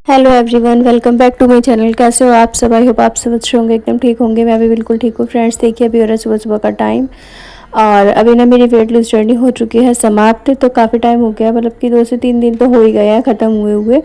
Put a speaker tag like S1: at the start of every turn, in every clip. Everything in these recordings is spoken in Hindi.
S1: Hello everyone, welcome back to my channel. कैसे हो आप सब? आई होप आप सब अच्छे होंगे, एकदम ठीक होंगे। मैं भी बिल्कुल ठीक हूँ। फ्रेंड्स, देखिए अभी हो रहा है सुबह सुबह का टाइम और अभी ना मेरी वेट लूज जर्नी हो चुकी है समाप्त। तो काफ़ी टाइम हो गया, मतलब कि 2 से 3 दिन तो हो ही गया है ख़त्म हुए हुए।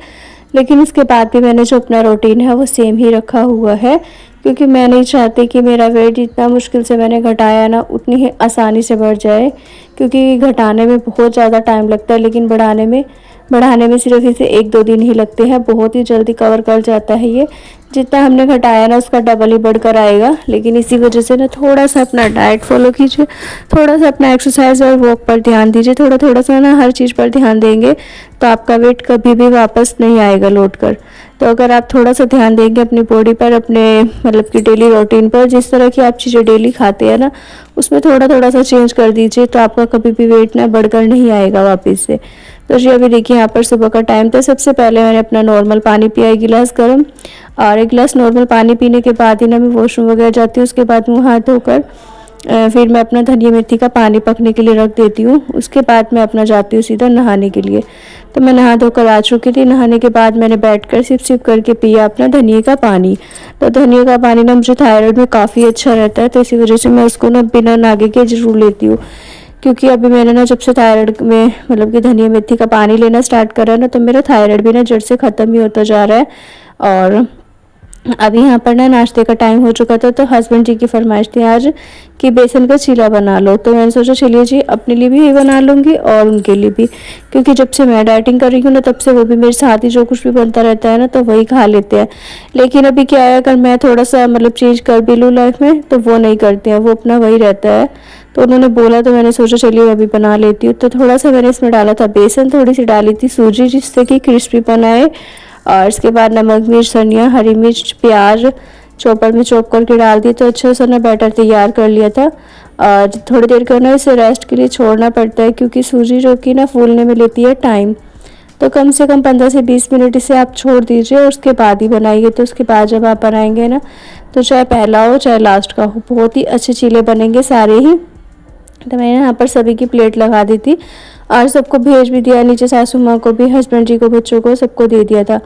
S1: लेकिन इसके बाद भी मैंने जो अपना रूटीन है वो सेम ही रखा हुआ है, क्योंकि मैं नहीं चाहती कि मेरा वेट जितना मुश्किल से मैंने घटाया ना उतनी ही आसानी से बढ़ जाए, क्योंकि घटाने में बहुत ज़्यादा टाइम लगता है लेकिन बढ़ाने में सिर्फ इसे 1-2 दिन ही लगते हैं। बहुत ही जल्दी कवर कर जाता है ये। जितना हमने घटाया ना उसका डबल ही बढ़कर आएगा। लेकिन इसी वजह से ना थोड़ा सा अपना डाइट फॉलो कीजिए, थोड़ा सा अपना एक्सरसाइज और वॉक पर ध्यान दीजिए। थोड़ा थोड़ा सा ना हर चीज़ पर ध्यान देंगे तो आपका वेट कभी भी वापस नहीं आएगा लौट कर। तो अगर आप थोड़ा सा ध्यान देंगे अपनी बॉडी पर, अपने मतलब कि डेली रूटीन पर, जिस तरह की आप चीज़ें डेली खाते हैं ना उसमें थोड़ा थोड़ा सा चेंज कर दीजिए, तो आपका कभी भी वेट ना बढ़कर नहीं आएगा वापस से। तो जी अभी देखिए यहाँ पर सुबह का टाइम था। सबसे पहले मैंने अपना नॉर्मल पानी पिया 1 गिलास गर्म, और 1 गिलास नॉर्मल पानी पीने के बाद ही ना मैं वॉशरूम वगैरह जाती हूँ। उसके बाद मुँह हाथ धोकर फिर मैं अपना धनिया मेथी का पानी पकने के लिए रख देती हूँ। उसके बाद मैं अपना जाती हूँ सीधा नहाने के लिए। तो मैं नहा धोकर आ चुकी थी। नहाने के बाद मैंने बैठकर सिप सिप करके पिया अपना धनिया का पानी। तो धनिया का पानी ना मुझे थायराइड में काफ़ी अच्छा रहता है, तो इसी वजह से मैं उसको ना बिना नागे के जरूर लेती हूँ। क्योंकि अभी मैंने ना जब से थायराइड में मतलब कि धनिया मेथी का पानी लेना स्टार्ट करा ना, तो मेरा थायराइड भी ना जड़ से ख़त्म ही होता जा रहा है। और अभी यहाँ पर ना नाश्ते का टाइम हो चुका था, तो हस्बैंड जी की फरमाइश थी आज कि बेसन का चीला बना लो। तो मैंने सोचा चलिए जी अपने लिए भी बना लूँगी और उनके लिए भी, क्योंकि जब से मैं डाइटिंग कर रही हूँ ना तब से वो भी मेरे साथ ही जो कुछ भी बनता रहता है ना तो वही खा लेते हैं। लेकिन अभी क्या है, अगर मैं थोड़ा सा मतलब चेंज कर भी लूँ लाइफ में तो वो नहीं करते हैं, वो अपना वही रहता है। तो उन्होंने बोला तो मैंने सोचा चलिए अभी बना लेती हूँ। तो थोड़ा सा मैंने इसमें डाला था बेसन, थोड़ी सी डाली थी सूजी जिससे कि क्रिस्पी बनाए, और इसके बाद नमक मिर्च धनिया हरी मिर्च प्याज चॉपर में चॉप करके डाल दी। तो अच्छा सा ना बैटर तैयार कर लिया था। और थोड़ी देर का ना इसे रेस्ट के लिए छोड़ना पड़ता है, क्योंकि सूजी जो कि ना फूलने में लेती है टाइम। तो कम से कम 15 से 20 मिनट इसे आप छोड़ दीजिए और उसके बाद ही बनाइए। तो उसके बाद जब आप बनाएंगे ना, तो चाहे पहला हो चाहे लास्ट का हो, बहुत ही अच्छे चीले बनेंगे सारे ही। तो मैंने यहाँ पर सभी की प्लेट लगा दी थी और सबको भेज भी दिया, नीचे सासू माँ को भी, हस्बैंड जी को, बच्चों को, सबको दे दिया था।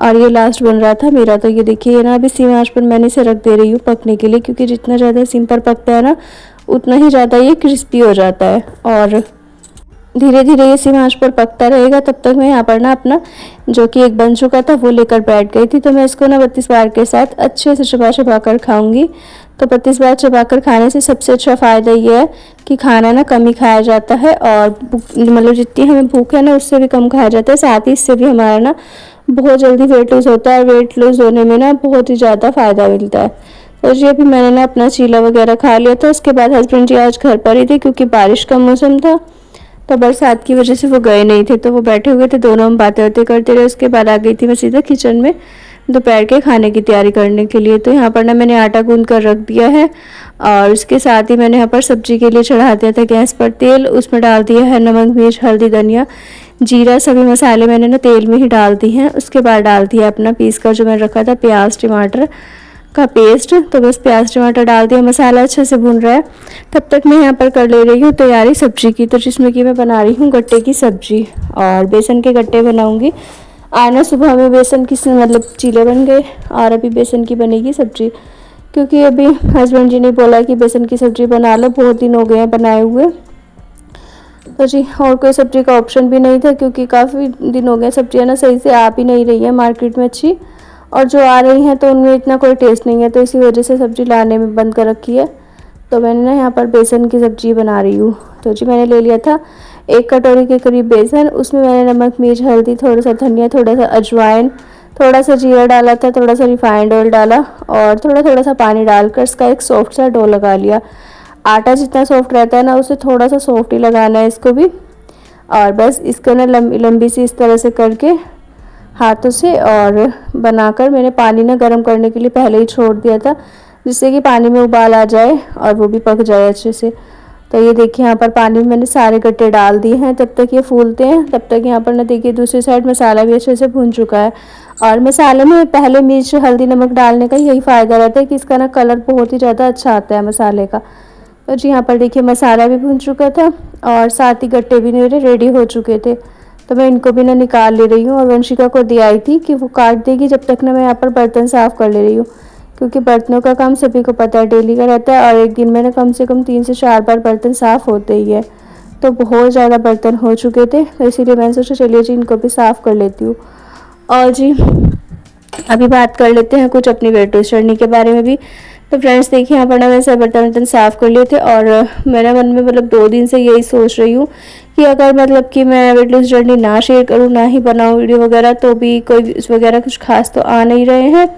S1: और ये लास्ट बन रहा था मेरा। तो ये देखिए ये ना अभी सिम आंच पर मैंने इसे रख दे रही हूँ पकने के लिए, क्योंकि जितना ज़्यादा सिम पर पकता है ना उतना ही ज़्यादा ये क्रिस्पी हो जाता है। और धीरे धीरे ये सिम आंच पर पकता रहेगा। तब तक मैं यहाँ पर ना अपना जो कि एक बन चुका था वो लेकर बैठ गई थी। तो मैं इसको ना 32 बार के साथ अच्छे से चबा चबा कर खाऊंगी। तो 32 बार चबा कर खाने से सबसे अच्छा फ़ायदा ये है कि खाना ना कम ही खाया जाता है, और मतलब जितनी हमें भूख है ना उससे भी कम खाया जाता है। साथ ही इससे भी हमारा ना बहुत जल्दी वेट लूज़ होता है। वेट लूज़ होने में ना बहुत ही ज़्यादा फ़ायदा मिलता है। तो जी अभी मैंने ना अपना चीला वगैरह खा लिया था। उसके बाद हस्बैंड जी आज घर पर ही थे, क्योंकि बारिश का मौसम था तो बरसात की वजह से वो गए नहीं थे। तो वो बैठे हुए थे, दोनों हम बातें बातें करते रहे। उसके बाद आ गई थी मैं सीधा किचन में दोपहर के खाने की तैयारी करने के लिए। तो यहाँ पर ना मैंने आटा गूंद कर रख दिया है, और उसके साथ ही मैंने यहाँ पर सब्जी के लिए चढ़ा दिया था गैस पर तेल। उसमें डाल दिया है नमक मिर्च हल्दी धनिया जीरा, सभी मसाले मैंने ना तेल में ही डाल दी हैं। उसके बाद डाल दिया अपना पीस कर जो मैंने रखा था प्याज टमाटर का पेस्ट। तो बस प्याज टमाटर डाल दिया, मसाला अच्छे से भून रहा है। तब तक मैं यहाँ पर कर ले रही हूँ तैयारी सब्जी की। तो जिसमें कि मैं बना रही हूँ गट्टे की सब्जी, और बेसन के गट्टे बनाऊँगी। आना सुबह में बेसन की मतलब चीले बन गए, और अभी बेसन की बनेगी सब्जी, क्योंकि अभी हस्बैंड जी ने बोला कि बेसन की सब्जी बना लो, बहुत दिन हो गए हैं बनाए हुए। तो जी और कोई सब्जी का ऑप्शन भी नहीं था, क्योंकि काफ़ी दिन हो गए सब्जियां ना सही से आ भी नहीं रही है मार्केट में अच्छी, और जो आ रही हैं तो उनमें इतना कोई टेस्ट नहीं है। तो इसी वजह से सब्जी लाने में बंद कर रखी है। तो मैंने ना यहाँ पर बेसन की सब्जी बना रही हूँ। तो जी मैंने ले लिया था 1 कटोरी के करीब बेसन। उसमें मैंने नमक मिर्च हल्दी थोड़ा सा धनिया थोड़ा सा अजवाइन थोड़ा सा जीरा डाला था, थोड़ा सा रिफाइंड ऑयल डाला, और थोड़ा थोड़ा सा पानी डालकर इसका एक सॉफ्ट सा डो लगा लिया। आटा जितना सॉफ्ट रहता है ना उससे थोड़ा सा सॉफ्ट ही लगाना है इसको भी। और बस इसको ना लंबी लंबी सी इस तरह से करके हाथों से और बनाकर मैंने पानी ना गर्म करने के लिए पहले ही छोड़ दिया था, जिससे कि पानी में उबाल आ जाए और वो भी पक जाए अच्छे से। तो ये देखिए यहाँ पर पानी में मैंने सारे गट्टे डाल दिए हैं। तब तक ये फूलते हैं, तब तक यहाँ पर ना देखिए दूसरी साइड मसाला भी अच्छे से भून चुका है। और मसाले में पहले मिर्च हल्दी नमक डालने का यही फ़ायदा रहता है कि इसका ना कलर बहुत ही ज़्यादा अच्छा आता है मसाले का। तो जी यहाँ पर देखिए मसाला भी भून चुका था, और साथ ही गट्टे भी मेरे रेडी हो चुके थे। तो मैं इनको भी ना निकाल ले रही हूँ। और वंशिका को दी आई थी कि वो काट देगी जब तक ना मैं यहाँ पर बर्तन साफ़ कर ले रही हूँ, क्योंकि बर्तनों का काम सभी को पता है डेली का रहता है, और एक दिन में ना कम से कम 3 से 4 बार बर्तन साफ़ होते ही है। तो बहुत ज़्यादा बर्तन हो चुके थे, तो इसीलिए मैंने सोचा चलिए जी इनको भी साफ़ कर लेती हूँ। और जी अभी बात कर लेते हैं कुछ अपनी वेट लॉस जर्नी के बारे में भी। तो फ्रेंड्स देखिए, यहाँ पर ना मैं सब बर्तन साफ़ कर लिए थे, और मेरे मन में मतलब 2 दिन से यही सोच रही हूँ कि अगर मतलब कि मैं वेट लॉस जर्नी ना शेयर करूँ, ना ही बनाऊँ वीडियो वगैरह, तो भी कोई वगैरह कुछ खास तो आ नहीं रहे हैं,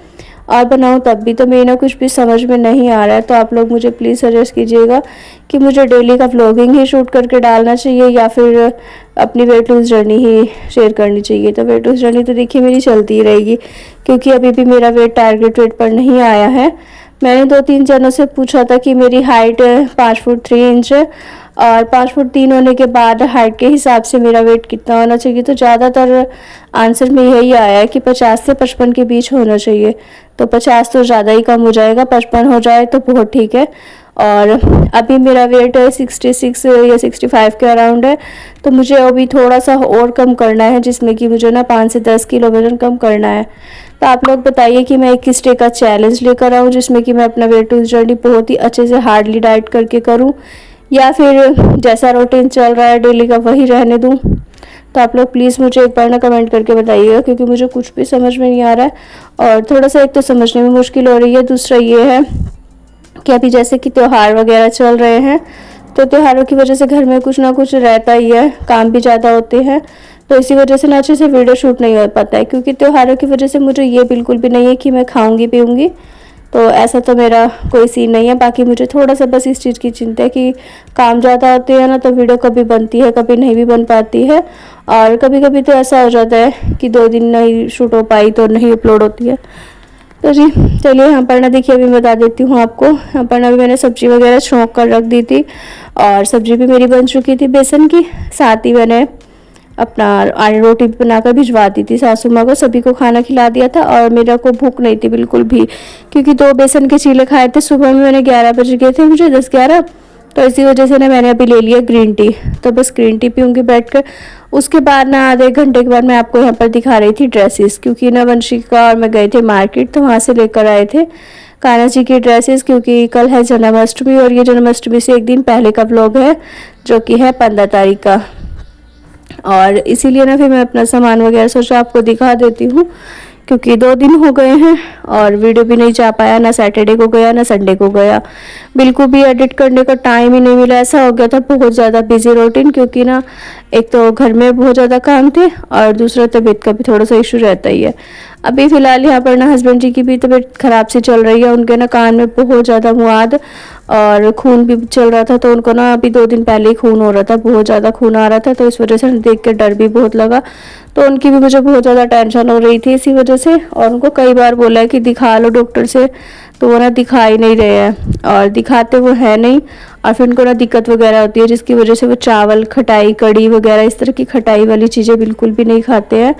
S1: और बनाऊँ तब भी तो मेरी ना कुछ भी समझ में नहीं आ रहा है। तो आप लोग मुझे प्लीज़ सजेस्ट कीजिएगा कि मुझे डेली का व्लॉगिंग ही शूट करके डालना चाहिए या फिर अपनी वेट लॉस जर्नी ही शेयर करनी चाहिए। तो वेट लॉस जर्नी तो देखिए मेरी चलती ही रहेगी, क्योंकि अभी भी मेरा वेट टारगेट वेट पर नहीं आया है। मैंने 2-3 जनों से पूछा था कि मेरी हाइट 5 फुट 3 इंच है, और 5 फुट 3 होने के बाद हाइट के हिसाब से मेरा वेट कितना होना चाहिए। तो ज़्यादातर आंसर में यही आया है कि 50 से 55 के बीच होना चाहिए। तो 50 तो ज़्यादा ही कम हो जाएगा, 55 हो जाए तो बहुत ठीक है। और अभी मेरा वेट 66 या 65 के अराउंड है, तो मुझे अभी थोड़ा सा और कम करना है, जिसमें कि मुझे ना 5 से 10 किलो वजन कम करना है। तो आप लोग बताइए कि मैं किस डे का चैलेंज लेकर आऊँ, जिसमें कि मैं अपना वेट लॉस जर्नी बहुत ही अच्छे से हार्डली डाइट करके करूँ, या फिर जैसा रूटीन चल रहा है डेली का वही रहने दूँ। तो आप लोग प्लीज़ मुझे एक बार ना कमेंट करके बताइएगा, क्योंकि मुझे कुछ भी समझ में नहीं आ रहा है, और थोड़ा सा एक तो समझने में मुश्किल हो रही है, दूसरा ये है कि अभी जैसे कि त्योहार वगैरह चल रहे हैं, तो त्योहारों की वजह से घर में कुछ ना कुछ रहता ही है, काम भी ज़्यादा होते हैं, तो इसी वजह से ना अच्छे से वीडियो शूट नहीं हो पाता है। क्योंकि त्योहारों की वजह से मुझे ये बिल्कुल भी नहीं है कि मैं खाऊंगी पीऊँगी, तो ऐसा तो मेरा कोई सीन नहीं है। बाकी मुझे थोड़ा सा बस इस चीज़ की चिंता है कि काम ज़्यादा होते हैं ना, तो वीडियो कभी बनती है कभी नहीं भी बन पाती है, और कभी कभी तो ऐसा हो जाता है कि 2 दिन नहीं शूट हो पाई तो नहीं अपलोड होती है। तो जी चलिए, यहाँ पर ना देखिए अभी बता देती हूँ आपको। यहाँ पर ना अभी मैंने सब्जी वगैरह छोंक कर रख दी थी, और सब्जी भी मेरी बन चुकी थी बेसन की। साथ ही मैंने अपना आलू रोटी भी बनाकर भिजवा दी थी सासू माँ को, सभी को खाना खिला दिया था, और मेरा को भूख नहीं थी बिल्कुल भी, क्योंकि 2 बेसन के चीले खाए थे सुबह में। मैंने 11 बजे गए थे मुझे, 10-11, तो इसी वजह से ना मैंने अभी ले लिया ग्रीन टी। तो बस ग्रीन टी पीऊँगी बैठकर। उसके बाद ना आधे घंटे के बाद मैं आपको यहाँ पर दिखा रही थी ड्रेसेस, क्योंकि ना वंशिका और मैं गए थे मार्केट, तो वहाँ से लेकर आए थे कान्हा जी की ड्रेसेस, क्योंकि कल है जन्माष्टमी, और ये जन्माष्टमी से एक दिन पहले का व्लॉग है, जो कि है 15 तारीख का। और इसीलिए ना फिर मैं अपना सामान वगैरह सोचा आपको दिखा देती हूँ, क्योंकि 2 दिन हो गए हैं और वीडियो भी नहीं जा पाया, ना सैटरडे को गया ना संडे को गया, बिल्कुल भी एडिट करने का टाइम ही नहीं मिला। ऐसा हो गया था बहुत ज़्यादा बिजी रूटीन, क्योंकि ना एक तो घर में बहुत ज़्यादा काम थे, और दूसरा तबीयत का भी थोड़ा सा इशू रहता ही है। अभी फ़िलहाल यहाँ पर ना हस्बैंड जी की भी तबीयत ख़राब सी चल रही है, उनके ना कान में बहुत ज़्यादा मुआद और खून भी चल रहा था, तो उनको ना अभी 2 दिन पहले ही खून हो रहा था, बहुत ज़्यादा खून आ रहा था, तो इस वजह से देख के डर भी बहुत लगा। तो उनकी भी मुझे बहुत ज़्यादा टेंशन हो रही थी इसी वजह से, और उनको कई बार बोला है कि दिखा लो डॉक्टर से, तो वो ना दिखा ही नहीं रहे हैं, और दिखाते वो है नहीं, और फिर उनको ना दिक्कत वगैरह होती है, जिसकी वजह से वो चावल, खटाई, कड़ी वगैरह इस तरह की खटाई वाली चीज़ें बिल्कुल भी नहीं खाते हैं,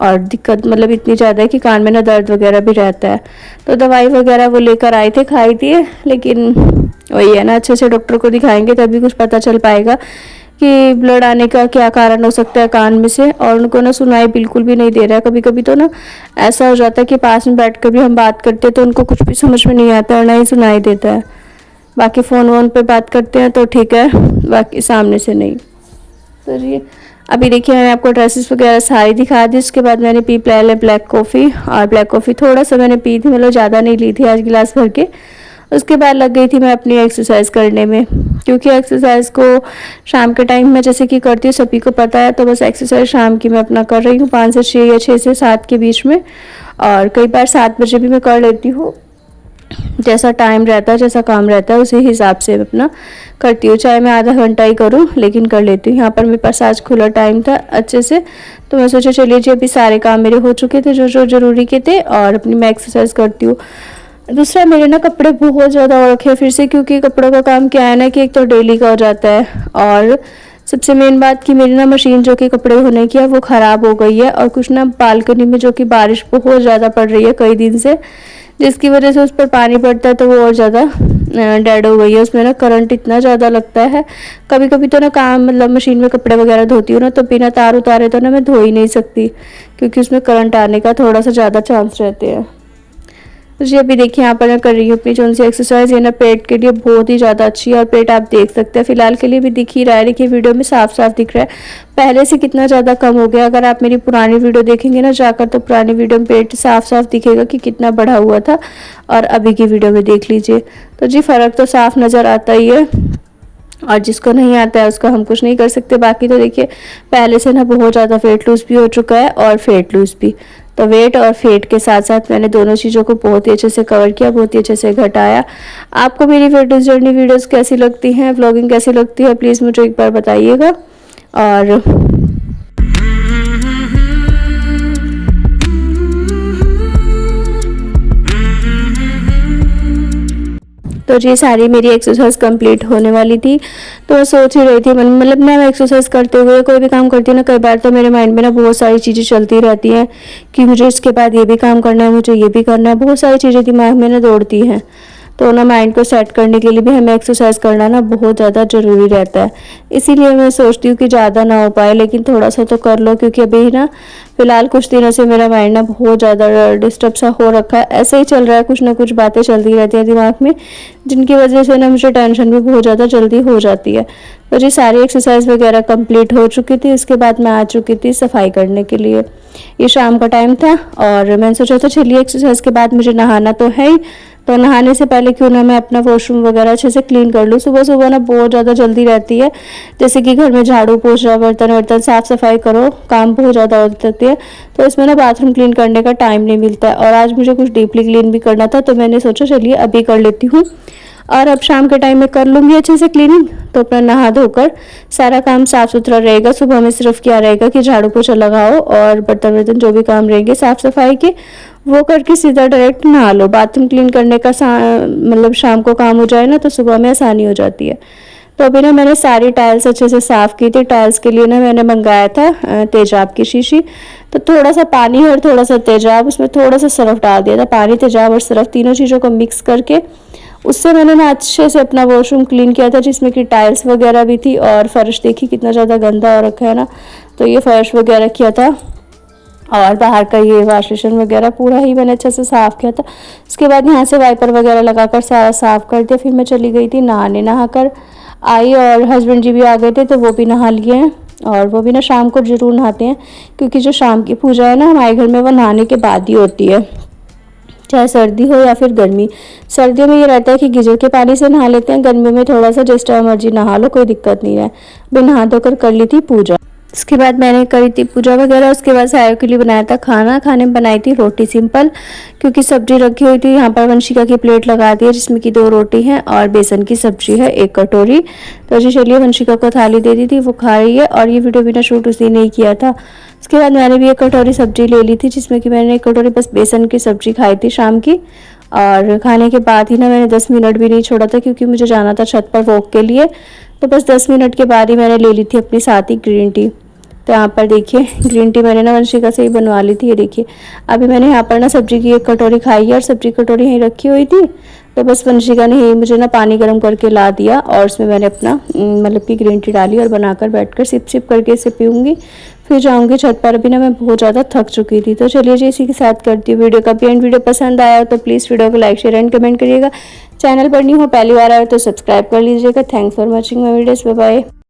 S1: और दिक्कत मतलब इतनी ज़्यादा है कि कान में ना दर्द वगैरह भी रहता है। तो दवाई वगैरह वो लेकर आए थे, खाई थी, लेकिन वही है ना, अच्छे से डॉक्टर को दिखाएंगे तभी कुछ पता चल पाएगा कि ब्लड आने का क्या कारण हो सकता है कान में से। और उनको ना सुनाई बिल्कुल भी नहीं दे रहा है। कभी कभी तो ना ऐसा हो जाता है कि पास में बैठ कर भी हम बात करते हैं तो उनको कुछ भी समझ में नहीं आता और ना ही सुनाई देता है। बाकी फ़ोन वोन पे बात करते हैं तो ठीक है, बाकी सामने से नहीं। तो ये अभी देखिए मैंने आपको ड्रेसेस वगैरह सारी दिखा दी। उसके बाद मैंने पी पहले ब्लैक कॉफ़ी, और ब्लैक कॉफ़ी थोड़ा सा मैंने पी थी, मतलब ज़्यादा नहीं ली थी, आज गिलास भर के। उसके बाद लग गई थी मैं अपनी एक्सरसाइज करने में, क्योंकि एक्सरसाइज को शाम के टाइम में जैसे कि करती हूँ, सभी को पता है। तो बस एक्सरसाइज शाम की मैं अपना कर रही हूँ 5 से 6 या 6 से 7 के बीच में, और कई बार 7 बजे भी मैं कर लेती हूँ। जैसा टाइम रहता है, जैसा काम रहता है, उसी हिसाब से अपना करती हूँ, चाहे मैं आधा घंटा ही करूँ, लेकिन कर लेती हूँ। यहाँ पर मेरे पास आज खुला टाइम था अच्छे से, तो मैं सोचा चलिए जी अभी सारे काम मेरे हो चुके थे जो जो ज़रूरी के थे, और अपनी मैं एक्सरसाइज करती हूँ। दूसरा मेरे ना कपड़े बहुत ज़्यादा हो रखे हैं फिर से, क्योंकि कपड़ों का काम क्या है ना कि एक तो डेली का हो जाता है, और सबसे मेन बात कि मेरी ना मशीन जो कि कपड़े धोने की है वो ख़राब हो गई है, और कुछ ना बालकनी में जो कि बारिश बहुत ज़्यादा पड़ रही है कई दिन से, जिसकी वजह से उस पर पानी पड़ता है तो वो और ज़्यादा डेड हो गई है। उसमें ना करंट इतना ज़्यादा लगता है, कभी कभी तो ना काम मतलब मशीन में कपड़े वगैरह धोती हूँ ना, तो बिना तार उतारे तो ना मैं धो ही नहीं सकती, क्योंकि उसमें करंट आने का थोड़ा सा ज़्यादा चांस रहते हैं। तो जी अभी देखिए यहाँ पर मैं कर रही हूँ अपनी जो सी एक्सरसाइज, ये ना पेट के लिए बहुत ही ज़्यादा अच्छी है, और पेट आप देख सकते हैं फिलहाल के लिए भी दिख ही रहा है। देखिए वीडियो में साफ साफ दिख रहा है, पहले से कितना ज़्यादा कम हो गया। अगर आप मेरी पुरानी वीडियो देखेंगे ना जाकर, तो पुरानी वीडियो में पेट साफ साफ दिखेगा कि कितना बढ़ा हुआ था, और अभी की वीडियो में देख लीजिए। तो जी फ़र्क तो साफ नज़र आता ही है, और जिसको नहीं आता है उसका हम कुछ नहीं कर सकते। बाकी तो देखिए पहले से ना बहुत ज़्यादा वेट लूज़ भी हो चुका है, और फेट लूज़ भी। तो वेट और फेट के साथ साथ मैंने दोनों चीज़ों को बहुत ही अच्छे से कवर किया, बहुत ही अच्छे से घटाया। आपको मेरी वेट लूज़ जर्नी वीडियोस कैसी लगती हैं, व्लॉगिंग कैसी लगती है, प्लीज़ मुझे एक बार बताइएगा। और तो ये सारी मेरी एक्सरसाइज कंप्लीट होने वाली थी, तो मैं सोच ही रही थी मतलब मैं एक्सरसाइज करते हुए कोई भी काम करती हूँ ना, कई बार तो मेरे माइंड में ना बहुत सारी चीज़ें चलती रहती हैं कि मुझे इसके बाद ये भी काम करना है, मुझे ये भी करना है, बहुत सारी चीज़ें दिमाग में ना दौड़ती हैं। तो ना माइंड को सेट करने के लिए भी हमें एक्सरसाइज करना ना बहुत ज़्यादा ज़रूरी रहता है। इसीलिए मैं सोचती हूँ कि ज़्यादा ना हो पाए, लेकिन थोड़ा सा तो कर लो, क्योंकि अभी ना फिलहाल कुछ दिनों से मेरा माइंड ना बहुत ज़्यादा डिस्टर्ब सा हो रखा है। ऐसे ही चल रहा है, कुछ ना कुछ बातें चलती रहती हैं दिमाग में, जिनकी वजह से ना मुझे टेंशन भी बहुत ज़्यादा जल्दी हो जाती है। तो जी सारी एक्सरसाइज वगैरह कंप्लीट हो चुकी थी, उसके बाद मैं आ चुकी थी सफाई करने के लिए। ये शाम का टाइम था, और मैंने सोचा तो चलिए एक्सरसाइज के बाद मुझे नहाना तो है ही, तो नहाने से पहले क्यों ना मैं अपना वॉशरूम वगैरह अच्छे से क्लीन कर लूँ। सुबह सुबह ना बहुत ज़्यादा जल्दी रहती है, जैसे कि घर में झाड़ू पोछा, बर्तन वर्तन साफ़ सफाई करो, काम बहुत ज़्यादा हो जाती है, तो इसमें ना बाथरूम क्लीन करने का टाइम नहीं मिलता है। और आज मुझे कुछ डीपली क्लीन भी करना था, तो मैंने सोचा चलिए अभी कर लेती हूँ, और अब शाम के टाइम में कर लूँगी अच्छे से क्लीनिंग। तो अपना नहा धोकर सारा काम साफ़ सुथरा रहेगा। सुबह में सिर्फ क्या रहेगा कि झाड़ू पोछा लगाओ, और बर्तन वर्तन जो भी काम रहेंगे साफ़ सफाई के, वो करके सीधा डायरेक्ट नहा लो। बाथरूम क्लीन करने का मतलब शाम को काम हो जाए ना, तो सुबह में आसानी हो जाती है। तो अभी ना मैंने सारी टाइल्स अच्छे से साफ़ की थी। टाइल्स के लिए ना मैंने मंगाया था तेजाब की शीशी, तो थोड़ा सा पानी और थोड़ा सा तेजाब, उसमें थोड़ा सा सरफ डाल दिया था। पानी, तेजाब और सरफ तीनों चीज़ों को मिक्स करके उससे मैंने ना अच्छे से अपना वॉशरूम क्लीन किया था, जिसमें कि टाइल्स वगैरह भी थी, और फर्श देखी कितना ज़्यादा गंदा हो रखा है ना, तो ये फर्श वगैरह किया था। और बाहर का ये वॉश बेसिन वगैरह पूरा ही मैंने अच्छे से साफ़ किया था। उसके बाद यहाँ से वाइपर वगैरह लगाकर सारा साफ़ कर दिया। फिर मैं चली गई थी नहाने, नहाकर आई, और हस्बैंड जी भी आ गए थे, तो वो भी नहा लिए हैं। और वो भी ना शाम को ज़रूर नहाते हैं, क्योंकि जो शाम की पूजा है ना हमारे घर में, वो नहाने के बाद ही होती है, चाहे सर्दी हो या फिर गर्मी। सर्दियों में ये रहता है कि गीजर के पानी से नहा लेते हैं, गर्मियों में थोड़ा सा जिस टाइम मर्जी नहा लो, कोई दिक्कत नहीं है। मैं नहा धोकर कर ली थी पूजा। उसके बाद मैंने करी थी पूजा वगैरह। उसके बाद सायों के लिए बनाया था खाना। खाने में बनाई थी रोटी सिंपल, क्योंकि सब्जी रखी हुई थी। यहाँ पर वंशिका की प्लेट लगा दी है, जिसमें कि 2 रोटी है और बेसन की सब्जी है 1 कटोरी। तो जी चलिए वंशिका को थाली दे दी थी, वो खा रही है। और ये वीडियो बिना शूट उसी नहीं किया था। उसके बाद मैंने भी 1 कटोरी सब्जी ले ली थी, जिसमें कि मैंने 1 कटोरी बस बेसन की सब्जी खाई थी शाम की। और खाने के बाद ही ना मैंने 10 मिनट भी नहीं छोड़ा था, क्योंकि मुझे जाना था छत पर वॉक के लिए। तो बस 10 मिनट के बाद ही मैंने ले ली थी अपनी साथ ही ग्रीन टी। तो यहाँ पर देखिए ग्रीन टी मैंने ना वंशिका से ही बनवा ली थी। ये देखिए अभी मैंने यहाँ पर ना सब्जी की 1 कटोरी खाई है, और सब्जी कटोरी यहीं रखी हुई थी। तो बस वंशिका ने ही मुझे ना पानी गर्म करके ला दिया, और उसमें मैंने अपना मतलब कि ग्रीन टी डाली, और बनाकर बैठकर सिप सिप करके इसे पीऊँगी। फिर जाऊँगी छत पर। अभी ना मैं बहुत ज़्यादा थक चुकी थी। तो चलिए जी इसी के साथ करती हूँ वीडियो का एंड। वीडियो पसंद आया हो तो प्लीज़ वीडियो को लाइक शेयर एंड कमेंट करिएगा। चैनल पर नहीं हो, पहली बार आए तो सब्सक्राइब कर लीजिएगा। Thanks for watching my videos. Bye bye.